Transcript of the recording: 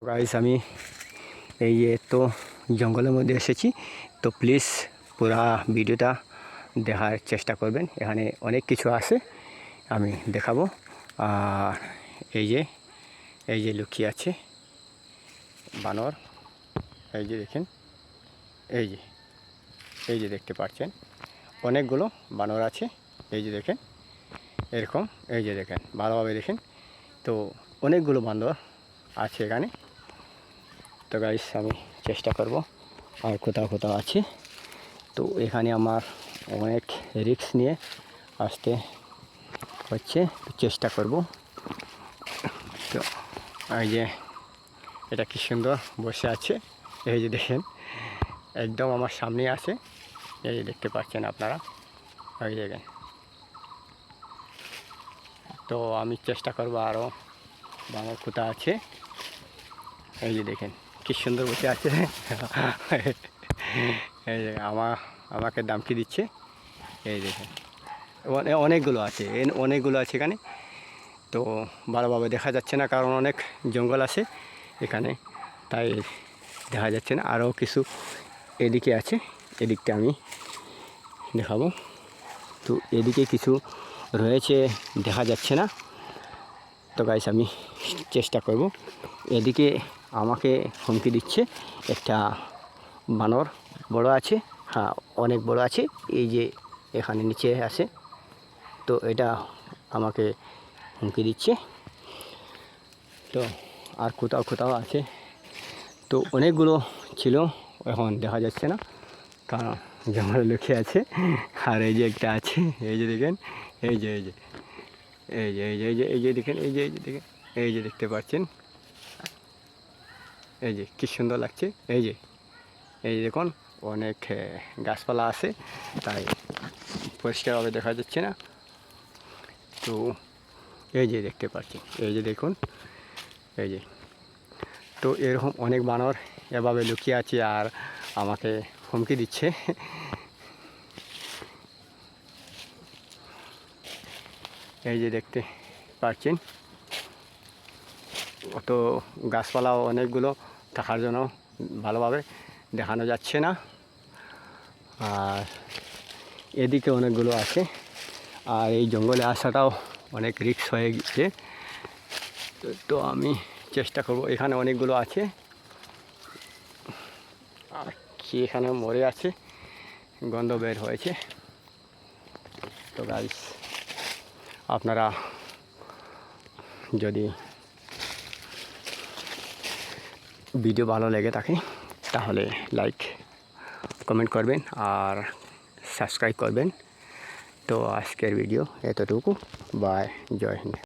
Guys আমি এই যে তো জঙ্গলের মধ্যে এসেছি, তো প্লিজ পুরা ভিডিওটা দেখার চেষ্টা করবেন। এখানে অনেক কিছু আছে, আমি দেখাবো। আর এই যে লুকিয়ে আছে বানর, এই যে দেখেন, এই যে দেখতে পাচ্ছেন অনেকগুলো বানর আছে। এই যে দেখেন এরকম, এই যে দেখেন ভালোভাবে দেখেন, তো অনেকগুলো বানর আছে এখানে। তো গাইস আমি চেষ্টা করব, আর কোথাও কোথাও আছে, তো এখানে আমার অনেক রিস্ক নিয়ে আসতে হচ্ছে, চেষ্টা করব। তো এই যে এটা কি সুন্দর বসে আছে, এই যে দেখেন একদম আমার সামনে আছে, এই যে দেখতে পাচ্ছেন আপনারা, এই দেখেন। তো আমি চেষ্টা করব আরও বানর কোথাও আছে, এই যে দেখেন কি সুন্দর বসে আছে। এই যে আমাকে দামকি দিচ্ছে, এই দেখেন অনেকগুলো আছে, এখানে। তো ভালোভাবে দেখা যাচ্ছে না, কারণ অনেক জঙ্গল আছে এখানে, তাই দেখা যাচ্ছে না। আরও কিছু এদিকে আছে, এদিকটা আমি দেখাবো। তো এদিকে কিছু রয়েছে, দেখা যাচ্ছে না। তো গাইস আমি চেষ্টা করব। এদিকে আমাকে হুমকি দিচ্ছে একটা বানর, বড় আছে, হ্যাঁ অনেক বড় আছে, এই যে এখানে নিচে আছে। তো এটা আমাকে হুমকি দিচ্ছে। তো আর কোথাও কোথাও আছে, তো অনেকগুলো ছিল, এখন দেখা যাচ্ছে না কারণ জঙ্গলে লুকিয়ে আছে। আর এই যে একটা আছে, এই যে দেখেন, এই যে দেখেন, এই যে দেখেন, এই যে দেখতে পাচ্ছেন, এই যে কি সুন্দর লাগছে। এই যে দেখুন অনেক গাছপালা আছে, তাই পরিষ্কারভাবে দেখা যাচ্ছে না। তো এই যে দেখতে পাচ্ছেন, এই যে দেখুন, এই যে। তো এরকম অনেক বানর এভাবে লুকিয়ে আছে আর আমাকে হুমকি দিচ্ছে। এই যে দেখতে পাচ্ছেন, অত গাছপালাও অনেকগুলো থাকার জন্য ভালোভাবে দেখানো যাচ্ছে না। আর এদিকে অনেকগুলো আছে, আর এই জঙ্গলে আসাটাও অনেক রিস্ক হয়ে গেছে। তো আমি চেষ্টা করব, এখানে অনেকগুলো আছে, আর কি এখানে মরে আছে, গন্ধ বের হয়েছে। তো গাইস আপনারা যদি ভিডিও ভালো লেগে থাকে তাহলে লাইক কমেন্ট করবেন আর সাবস্ক্রাইব করবেন। তো আজকের ভিডিও এতটুকু, বাই, জয় হিন্দ।